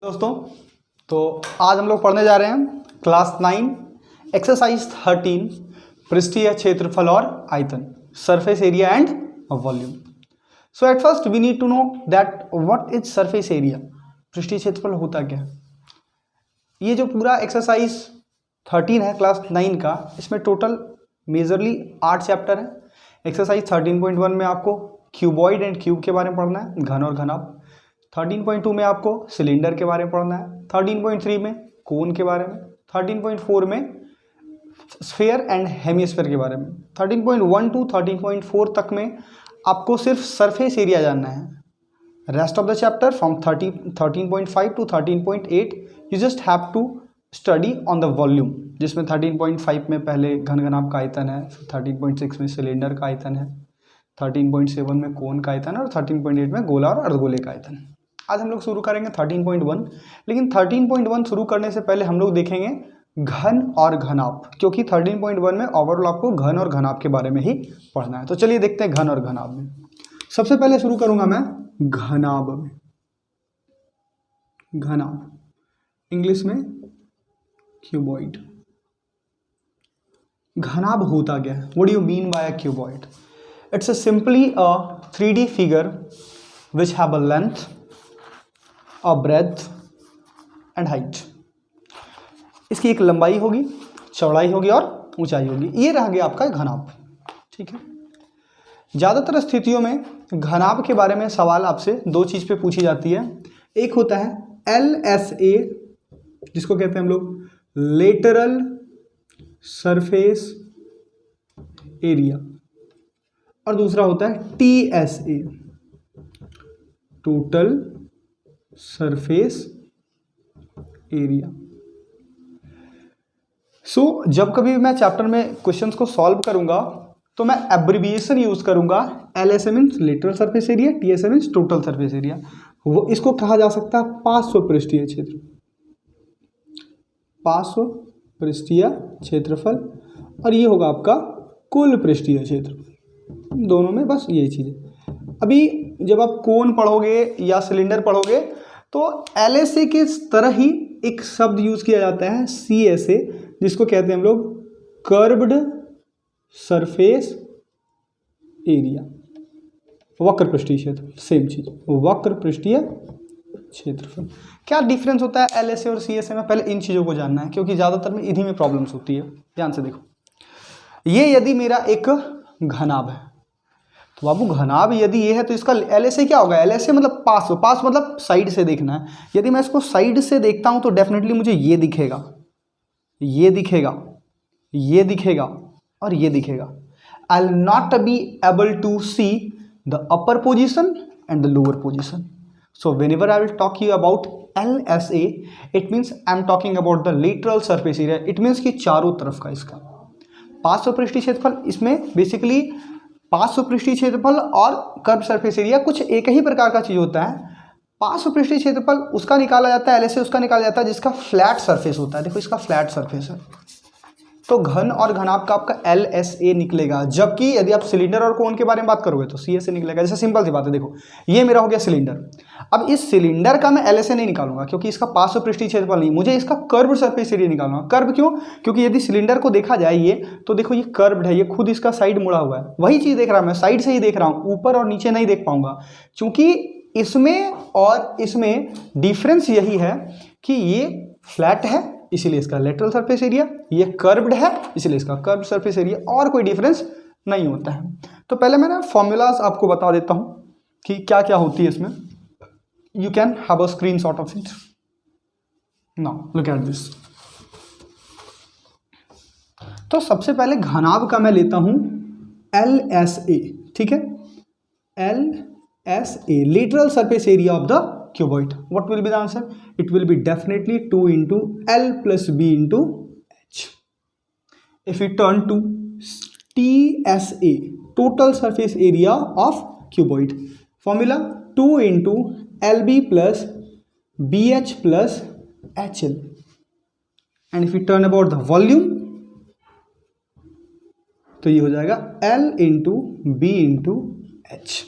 दोस्तों, तो आज हम लोग पढ़ने जा रहे हैं क्लास 9 एक्सरसाइज 13 पृष्ठीय क्षेत्रफल और आयतन, surface area and volume. So at first we need to know that what is surface area. पृष्ठीय क्षेत्रफल होता क्या है। ये जो पूरा एक्सरसाइज 13 है क्लास 9 का, इसमें टोटल मेजरली 8 चैप्टर है। एक्सरसाइज 13.1 में आपको क्यूबॉइड एंड क्यूब के बारे में पढ़ना है, घन और घनाभ। 13.2 में आपको सिलेंडर के बारे में पढ़ना है, 13.3 में कोन के बारे में, 13.4 में स्फीयर एंड हेमिस्फीयर के बारे में, 13.1 टू 13.4 तक में आपको सिर्फ सरफेस एरिया जानना है। Rest of the chapter from 13.5 to 13.8 you just have to study on the volume, जिसमें 13.5 में पहले घन घनाभ का आयतन है, 13.6 में सिलेंडर का आयतन है, 13.7 में कोन का आयतन है और 13.8 में गोला और अर्धगोले का आयतन। आज हम लोग शुरू करेंगे 13.1, लेकिन 13.1 शुरू करने से पहले हम लोग देखेंगे घन और घनाभ, क्योंकि 13.1 में ओवरऑल आपको घन और घनाभ के बारे में ही पढ़ना है। तो चलिए देखते हैं घन और घनाभ में। सबसे पहले शुरू करूंगा मैं घनाभ में। घनाभ इंग्लिश में क्यूबॉइड। घनाभ होता क्या है? What do you mean by a cuboid? It's simply a 3D figure which have a length, a breadth and height. इसकी एक लंबाई होगी, चौड़ाई होगी और ऊंचाई होगी। ये रह गया आपका घनाभ। ठीक है। ज़्यादातर स्थितियों में घनाभ के बारे में सवाल आपसे दो चीज़ पे पूछी जाती है। एक होता है LSA, जिसको कहते हैं हम लोग लेटरल सरफेस एरिया, और दूसरा होता है TSA, टोटल सरफेस एरिया। सो जब कभी मैं चैप्टर में क्वेश्चंस को सॉल्व करूंगा तो मैं एब्रिविएशन यूज करूंगा। LSA means lateral surface area, TSA means total surface area. वो इसको कहा जा सकता है पार्श्व पृष्ठीय क्षेत्र, पार्श्व पृष्ठीय क्षेत्रफल, और ये होगा आपका कुल पृष्ठीय क्षेत्रफल। दोनों में बस यही चीज़ है। अभी जब आप कोन पढ़ोगे या सिलेंडर पढ़ोगे तो LSA के तरह ही एक शब्द यूज किया जाता है CSA, जिसको कहते हैं हम लोग कर्व्ड सरफेस एरिया, वक्र पृष्ठीय क्षेत्र। सेम चीज, वक्र पृष्ठीय क्षेत्रफल। क्या डिफरेंस होता है LSA और CSA में? पहले इन चीज़ों को जानना है, क्योंकि ज़्यादातर में इन्हीं में प्रॉब्लम्स होती है। ध्यान से देखो, ये यदि मेरा एक घनाभ है तो बाबू घनाभ यदि ये है तो इसका LSA क्या होगा? LSA मतलब पास, पास मतलब साइड से देखना है। यदि मैं इसको साइड से देखता हूं तो डेफिनेटली मुझे ये दिखेगा, ये दिखेगा, ये दिखेगा और ये दिखेगा। I will not be able to see the upper position and the lower position. So whenever I will talk you about LSA, it means I am talking about the lateral surface area. It means कि चारों तरफ का इसका पार्श्व पृष्ठीय क्षेत्रफल। इसमें basically पार्श्व पृष्ठीय क्षेत्रफल और कर्व सरफेस एरिया कुछ एक ही प्रकार का चीज होता है। पार्श्व पृष्ठीय क्षेत्रफल उसका निकाला जाता है, LSA उसका निकाला जाता है जिसका फ्लैट सरफेस होता है। देखो इसका फ्लैट सरफेस है, तो घन और घनाभ का आपका LSA निकलेगा। जबकि यदि आप सिलेंडर और कोन के बारे में बात करोगे तो CSA निकलेगा। जैसे सिंपल सी बात है, देखो ये मेरा हो गया सिलेंडर। अब इस सिलेंडर का मैं LSA नहीं निकालूंगा क्योंकि इसका पार्श्व पृष्ठीय क्षेत्रफल नहीं, मुझे इसका कर्व सरफेस एरिया निकालना। कर्व क्यों? क्योंकि यदि सिलेंडर को देखा जाए ये, तो देखो ये कर्व्ड है, ये खुद इसका साइड मुड़ा हुआ है। वही चीज देख रहा हूं मैं, साइड से ही देख रहा हूं, ऊपर और नीचे नहीं देख पाऊंगा। क्योंकि इसमें और इसमें डिफरेंस यही है कि ये फ्लैट है इसीलिए इसका लेटरल सरफेस एरिया, ये कर्व्ड है इसलिए इसका कर्व सरफेस एरिया, और कोई डिफरेंस नहीं होता है। तो पहले मैं ना फॉर्मूलाज आपको बता देता हूं कि क्या क्या होती है इसमें। You can have a screenshot of it. Now look at this. तो सबसे पहले घनाभ का मैं लेता हूं LSA। ठीक है, LSA lateral surface area of the cuboid. What will be the answer? It will be definitely 2 into L plus B into H. If we turn to TSA, total surface area of cuboid, formula 2 into LB plus BH plus HL. And if we turn about the volume, तो ये हो जाएगा L into B into H.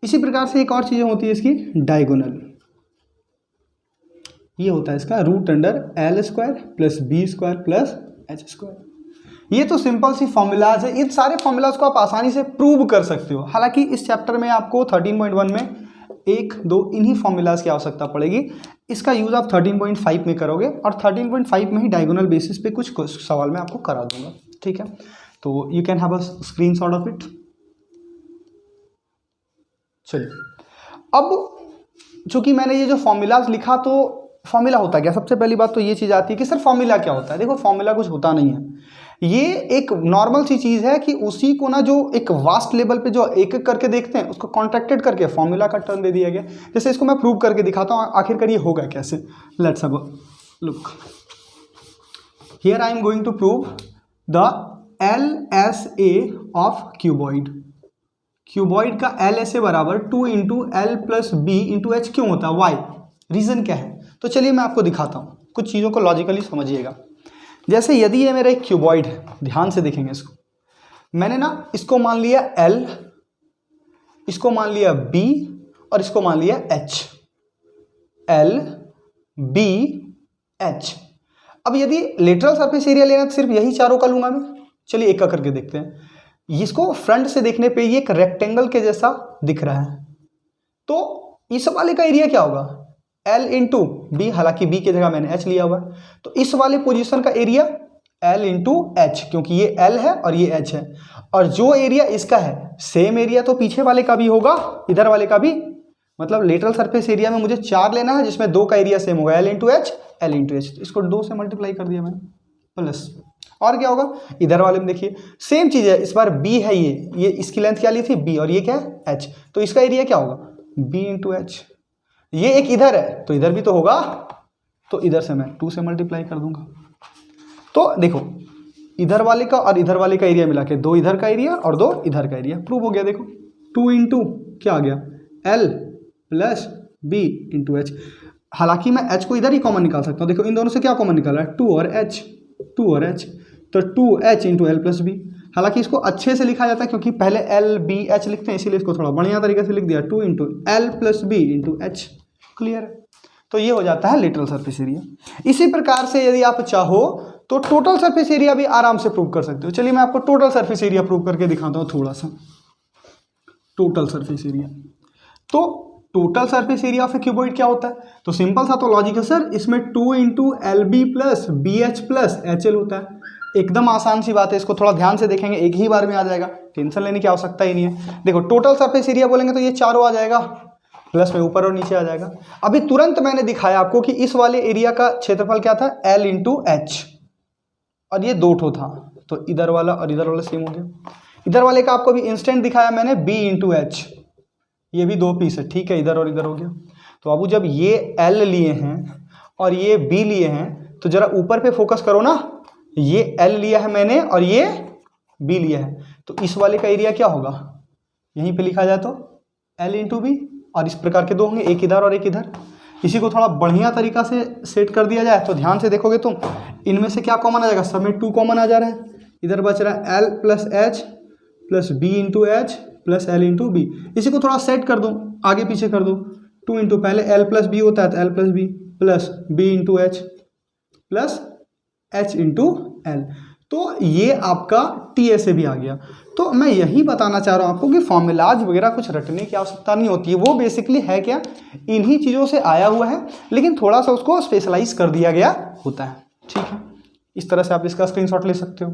इसी प्रकार से एक और चीज़ें होती है इसकी डायगोनल। ये होता है इसका √L² plus B² plus H²। ये तो सिंपल सी फॉर्मूलाज है, इन सारे फॉर्मूलाज को आप आसानी से प्रूव कर सकते हो। हालांकि इस चैप्टर में आपको 13.1 में 1-2 इन्हीं फॉर्मूलाज की आवश्यकता पड़ेगी। इसका यूज आप 13.5 में करोगे और 13.5 में ही डायगोनल बेसिस पे कुछ सवाल मैं आपको करा दूंगा, ठीक है। तो you can have a screenshot of it. चलिए, अब चूंकि मैंने ये जो फॉर्मूलाज लिखा, तो फॉर्मूला होता क्या, सबसे पहली बात तो ये चीज़ आती है कि सर फॉर्मूला क्या होता है। देखो, फॉर्मूला कुछ होता नहीं है, ये एक नॉर्मल सी चीज़ है कि उसी को ना जो एक वास्ट लेवल पे जो एक एक करके देखते हैं उसको कॉन्ट्रैक्टेड करके फॉर्मूला का टर्म दे दिया गया। जैसे इसको मैं प्रूव करके दिखाता हूँ आखिरकार ये होगा कैसे। Let's have a look. Here I am going to prove the LSA of cuboid. Cuboid का LSA बराबर 2 × L + B × H क्यों होता है, वाई, रीज़न क्या है। तो चलिए मैं आपको दिखाता हूँ, कुछ चीज़ों को लॉजिकली समझिएगा। जैसे यदि ये मेरा एक क्यूबॉइड है, ध्यान से देखेंगे इसको, मैंने ना इसको मान लिया L, इसको मान लिया B और इसको मान लिया H, L B H। अब यदि लेटरल सरफेस एरिया लेना तो सिर्फ यही चारों का लूंगा मैं। चलिए एक का करके देखते हैं। इसको फ्रंट से देखने पे ये एक रेक्टेंगल के जैसा दिख रहा है, तो इस वाले का एरिया क्या होगा, L × B, हालांकि B की जगह मैंने H लिया हुआ है, तो इस वाले पोजीशन का एरिया L × H, क्योंकि ये L है और ये H है, और जो एरिया इसका है सेम एरिया तो पीछे वाले का भी होगा, इधर वाले का भी। मतलब लेटरल सरफेस एरिया में मुझे 4 लेना है जिसमें 2 का एरिया सेम होगा, L × H, L × H। तो इसको 2 से मल्टीप्लाई कर दिया मैंने, प्लस, और क्या होगा, इधर वाले में देखिए सेम चीज़ है, इस बार B है, ये इसकी लेंथ क्या ली थी B, और ये क्या है H, तो इसका एरिया क्या होगा B × H। ये एक इधर है तो इधर भी तो होगा, तो इधर से मैं 2 से मल्टीप्लाई कर दूंगा। तो देखो, इधर वाले का और इधर वाले का एरिया मिला के 2 इधर का एरिया और 2 इधर का एरिया, प्रूव हो गया। देखो 2 × क्या आ गया, L + B × H। हालांकि मैं H को इधर ही कॉमन निकाल सकता हूँ। देखो इन दोनों से क्या कॉमन निकाला है, 2 और H, 2 और H, तो 2H × L + B। हालांकि इसको अच्छे से लिखा जाता है क्योंकि पहले L B H लिखते हैं, इसीलिए इसको थोड़ा बढ़िया तरीके से लिख दिया, 2 × L + B × H। क्लियर है, तो ये हो जाता है लेटरल सरफेस एरिया। इसी प्रकार से यदि आप चाहो तो टोटल सरफेस एरिया भी आराम से प्रूव कर सकते हो। चलिए मैं आपको टोटल सरफेस एरिया प्रूव करके दिखाता हूँ थोड़ा सा। टोटल सरफेस एरिया, तो total surface area of A cuboid क्या होता है, तो सिंपल सा तो लॉजिक है सर, इसमें 2 × LB + BH + HL होता है। एकदम आसान सी बात है, इसको थोड़ा ध्यान से देखेंगे एक ही बार में आ जाएगा, टेंशन लेने की आवश्यकता ही नहीं है। देखो टोटल सरफेस एरिया बोलेंगे तो ये चारों आ जाएगा, प्लस में ऊपर और नीचे आ जाएगा। अभी तुरंत मैंने दिखाया आपको कि इस वाले एरिया का क्षेत्रफल क्या था, L × H, और ये 2 ठो था, तो इधर वाला और इधर वाला सेम हो गया। इधर वाले का आपको भी इंस्टेंट दिखाया मैंने, B × H, ये भी 2 पीस है, ठीक है, इधर और इधर हो गया। तो अब जब ये L लिए हैं और ये B लिए हैं, तो जरा ऊपर पे फोकस करो ना, ये L लिया है मैंने और ये B लिया है, तो इस वाले का एरिया क्या होगा, यहीं पे लिखा जाए तो L × B, और इस प्रकार के 2 होंगे, एक इधर और एक इधर। इसी को थोड़ा बढ़िया तरीका से सेट कर दिया जाए तो ध्यान से देखोगे तुम, इनमें से क्या कॉमन आ जाएगा, सब में 2 कॉमन आ जा रहा है, इधर बच रहा है L + H + B × H + L × B। इसी को थोड़ा सेट कर दो, आगे पीछे कर दो, 2 × पहले L + B होता है तो L + B + B × H + H × L, तो ये आपका TSA भी आ गया। तो मैं यही बताना चाह रहा हूँ आपको कि फॉर्मूलाज वगैरह कुछ रटने की आवश्यकता नहीं होती है, वो बेसिकली है क्या, इन्हीं चीज़ों से आया हुआ है, लेकिन थोड़ा सा उसको स्पेशलाइज कर दिया गया होता है, ठीक है। इस तरह से आप इसका स्क्रीनशॉट ले सकते हो।